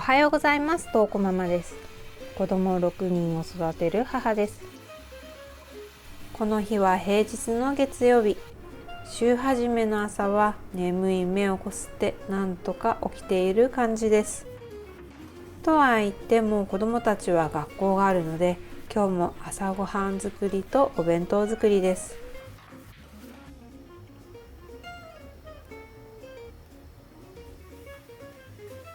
はようございます。とうこママです。子供6人を育てる母です。この日は平日の月曜日。週始めの朝は眠い目をこすってなんとか起きている感じです。とは言っても子供たちは学校があるので、今日も朝ごはん作りとお弁当作りです。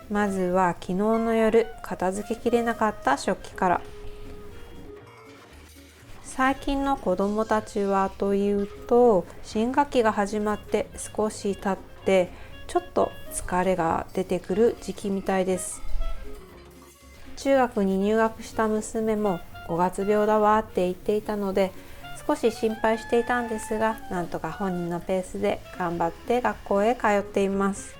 まずは昨日の夜片付けきれなかった食器から。最近の子どもたちはというと、新学期が始まって少し経ってちょっと疲れが出てくる時期みたいです。中学に入学した娘も5月病だわって言っていたので、少し心配していたんですが、なんとか本人のペースで頑張って学校へ通っています。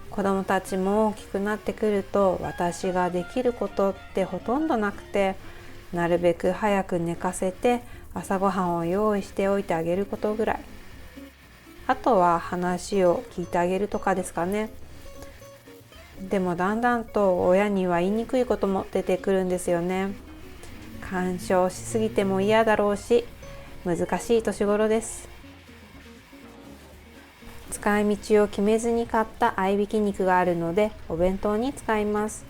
子どもたちも大きくなってくると、私ができることってほとんどなくて、なるべく早く寝かせて朝ごはんを用意しておいてあげることぐらい。あとは話を聞いてあげるとかですかね。でもだんだんと親には言いにくいことも出てくるんですよね。干渉しすぎても嫌だろうし、難しい年頃です。使い道を決めずに買った合いびき肉があるので、お弁当に使います。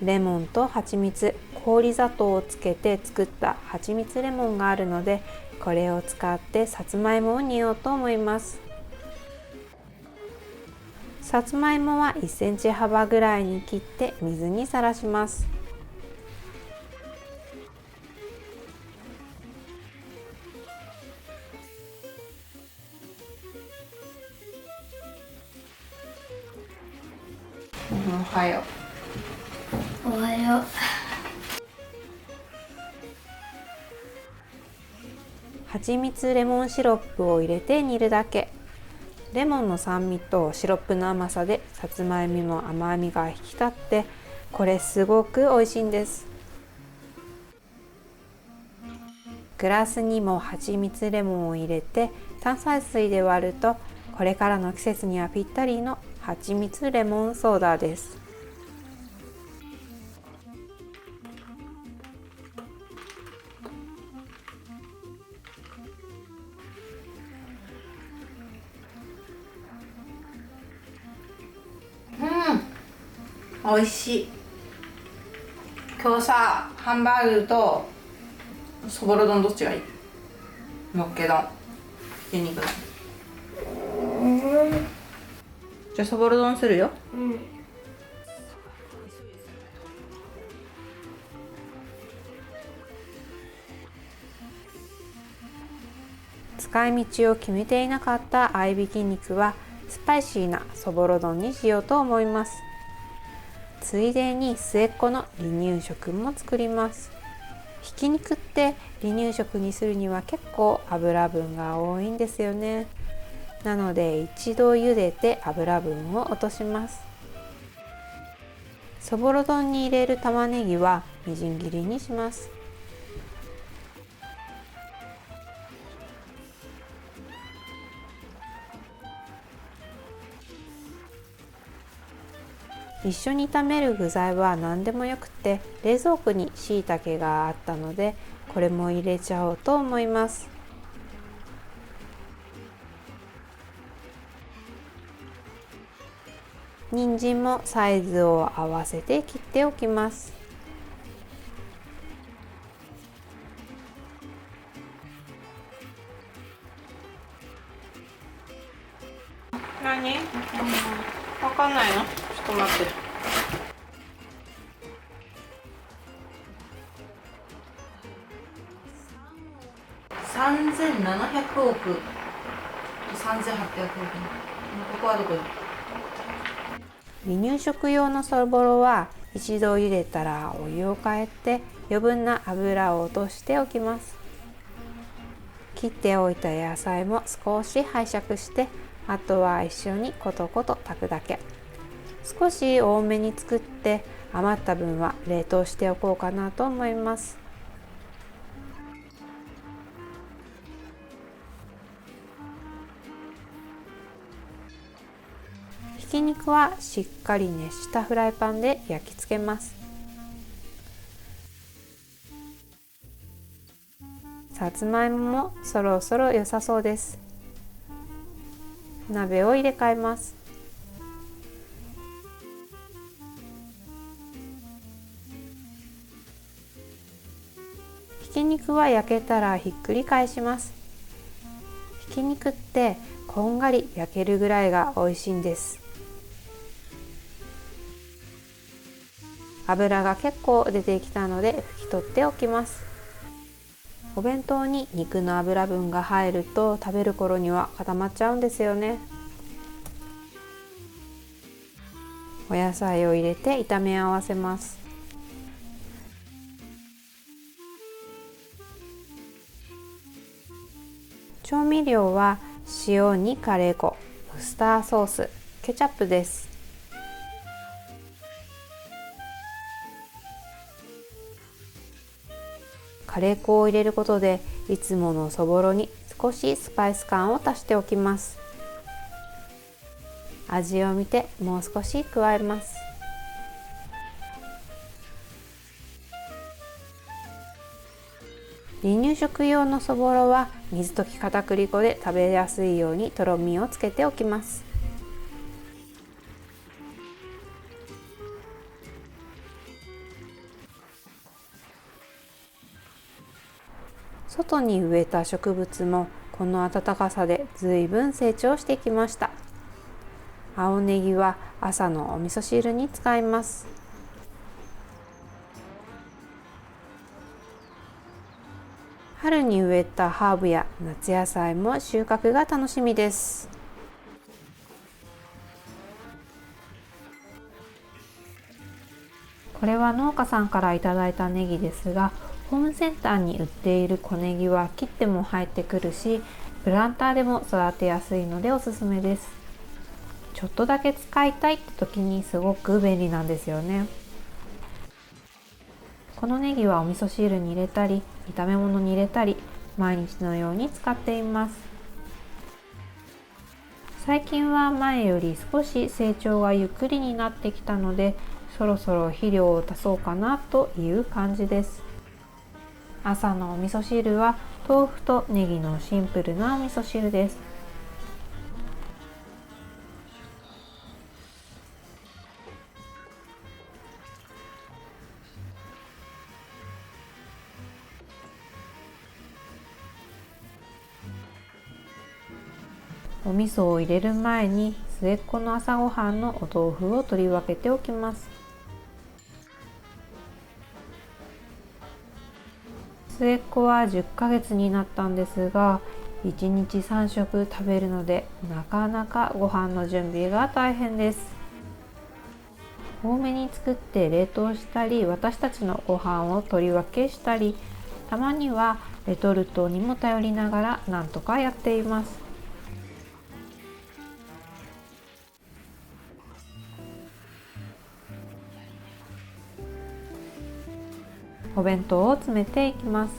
レモンと蜂蜜、氷砂糖をつけて作った蜂蜜レモンがあるので、これを使ってさつまいもを煮ようと思います。さつまいもは1センチ幅ぐらいに切って水にさらします。おはよおはよう。蜂蜜レモンシロップを入れて煮るだけ。レモンの酸味とシロップの甘さでさつまいもの甘みが引き立って、これすごく美味しいんです。グラスにも蜂蜜レモンを入れて炭酸水で割ると、これからの季節にはぴったりの蜂蜜レモンソーダです。美味しい。今日さ、ハンバーグとそぼろ丼どっちがいい？のっけ丼、焼肉の。じゃあそぼろ丼するよ。使い道を決めていなかった合いびき肉はスパイシーなそぼろ丼にしようと思います。ついでに末っ子の離乳食も作ります。ひき肉って離乳食にするには結構油分が多いんですよね。なので一度茹でて油分を落とします。そぼろ丼に入れる玉ねぎはみじん切りにします。一緒に炒める具材は何でもよくて、冷蔵庫に椎茸があったのでこれも入れちゃおうと思います。人参もサイズを合わせて切っておきます。何？わかんないの？ちょっと待って。3700億と3800億。ここはどこだ？離乳食用のそぼろは一度茹でたらお湯を変えて余分な油を落としておきます。切っておいた野菜も少し拝借して、あとは一緒にコトコト炊くだけ。少し多めに作って余った分は冷凍しておこうかなと思います。ひひき肉はしっかり熱したフライパンで焼き付けます。さつまいももそろそろ良さそうです。鍋を入れ替えます。ひき肉は焼けたらひっくり返します。ひき肉ってこんがり焼けるぐらいが美味しいんです。油が結構出てきたので拭き取っておきます。お弁当に肉の油分が入ると食べる頃には固まっちゃうんですよね。お野菜を入れて炒め合わせます。調味料は塩にカレー粉、ウスターソース、ケチャップです。カレー粉を入れることでいつものそぼろに少しスパイス感を足しておきます。味を見てもう少し加えます。離乳食用のそぼろは水溶き片栗粉で食べやすいようにとろみをつけておきます。外に植えた植物もこの暖かさでずいぶん成長してきました。青ネギは朝のお味噌汁に使います。春に植えたハーブや夏野菜も収穫が楽しみです。これは農家さんからいただいたネギですが、ホームセンターに売っている小ネギは切っても入ってくるし、プランターでも育てやすいのでおすすめです。ちょっとだけ使いたいって時にすごく便利なんですよね。このネギはお味噌汁に入れたり、炒め物に入れたり、毎日のように使っています。最近は前より少し成長がゆっくりになってきたので、そろそろ肥料を足そうかなという感じです。朝のお味噌汁は豆腐とネギのシンプルなお味噌汁です。お味噌を入れる前に末っ子の朝ごはんのお豆腐を取り分けておきます。末っ子は10ヶ月になったんですが、1日3食食べるのでなかなかご飯の準備が大変です。多めに作って冷凍したり、私たちのご飯を取り分けしたり、たまにはレトルトにも頼りながらなんとかやっています。お弁当を詰めていきます。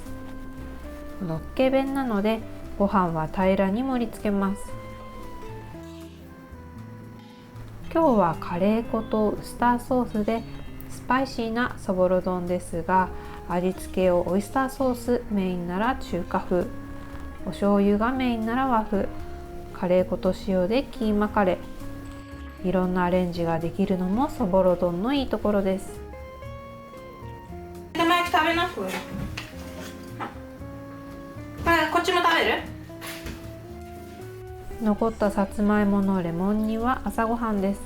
のっけ弁なのでご飯は平らに盛り付けます。今日はカレー粉とウスターソースでスパイシーなそぼろ丼ですが、味付けをオイスターソースメインなら中華風、お醤油がメインなら和風、カレー粉と塩でキーマカレー、いろんなアレンジができるのもそぼろ丼のいいところです。食べなくこっちも食べる？残ったさつまいものレモン煮は朝ごはんです。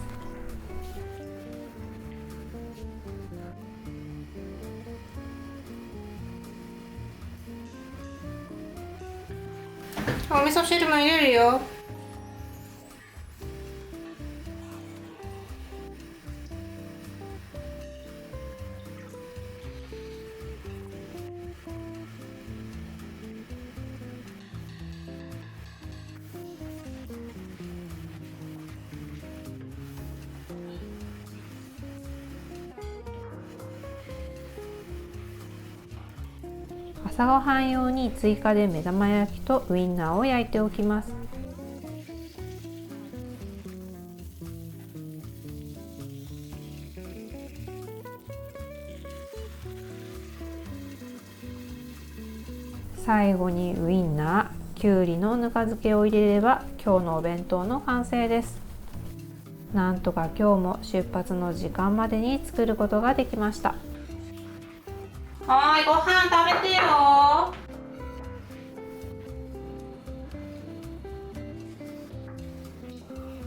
お味噌汁も入れるよ。朝ごはん用に追加で目玉焼きとウインナーを焼いておきます。最後にウインナー、きゅうりのぬか漬けを入れれば今日のお弁当の完成です。なんとか今日も出発の時間までに作ることができました。はい、ご飯食べてよ。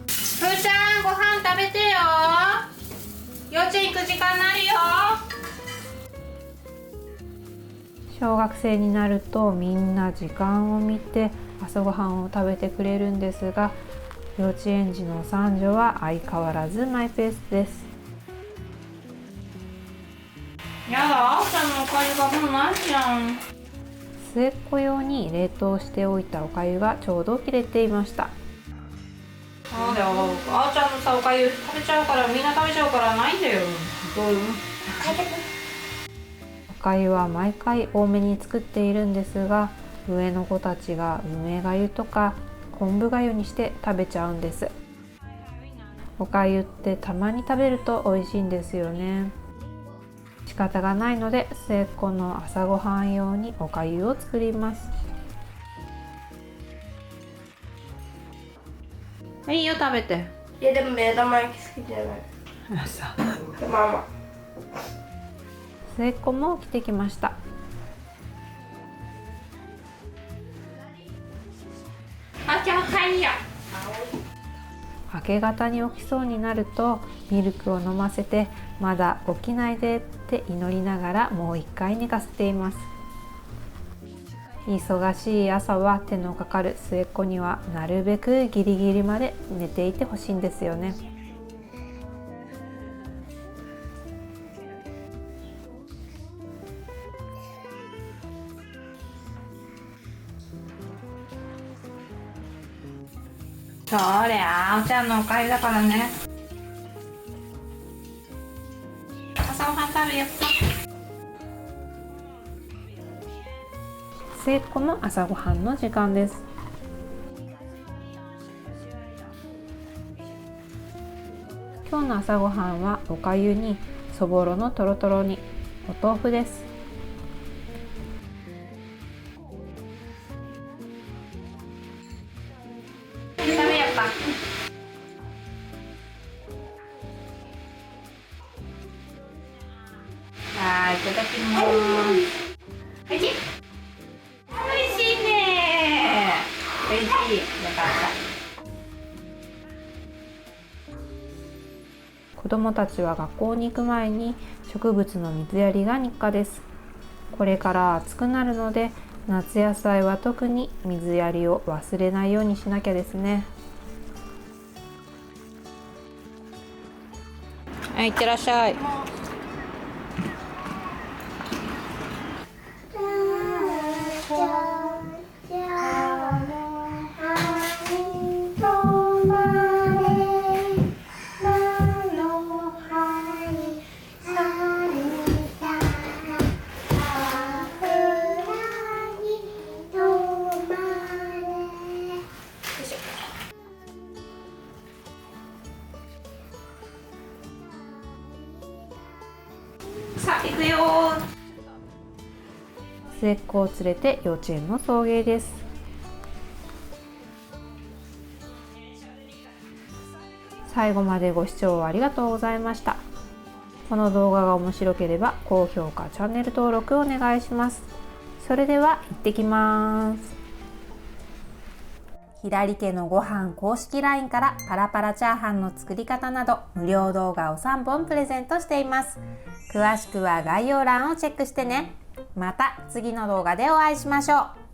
ふーちゃん、ご飯食べてよ。幼稚園行く時間になるよ。小学生になるとみんな時間を見て朝ごはんを食べてくれるんですが、幼稚園児の三女は相変わらずマイペースです。やだ、あおちゃんのおかゆがもうないじゃん。末っ子用に冷凍しておいたおかゆがちょうど切れていました。そうだよ、あおちゃんのさおかゆ食べちゃうから、みんな食べちゃうからないんだよ。おかゆは毎回多めに作っているんですが、上の子たちが梅がゆとか昆布がゆにして食べちゃうんです。おかゆってたまに食べると美味しいんですよね。仕方がないので末っ子の朝ごはん用におかゆを作ります。いいよ、食べて。いやでも目玉焼き好きじゃない。さママ。末っ子も来てきました。あちゃん、はいや。明け方に起きそうになるとミルクを飲ませて、まだ起きないでって祈りながらもう一回寝かせています。忙しい朝は手のかかる末っ子にはなるべくギリギリまで寝ていてほしいんですよね。それあおちゃんのおかゆだからね。朝ごはん食べよっか。末っ子も朝ごはんの時間です。今日の朝ごはんはおかゆにそぼろのとろとろにお豆腐です。食べよっか。はい、いただきます。おいしい。おいしいね。おいしい。よかった。子どもたちは学校に行く前に植物の水やりが日課です。これから暑くなるので夏野菜は特に水やりを忘れないようにしなきゃですね。はい、いってらっしゃい。さあ、行くよ。末っ子を連れて幼稚園の送迎です。最後までご視聴ありがとうございました。この動画が面白ければ高評価、チャンネル登録お願いします。それでは行ってきます。左家のご飯公式 LINE からパラパラチャーハンの作り方など無料動画を3本プレゼントしています。詳しくは概要欄をチェックしてね。また次の動画でお会いしましょう。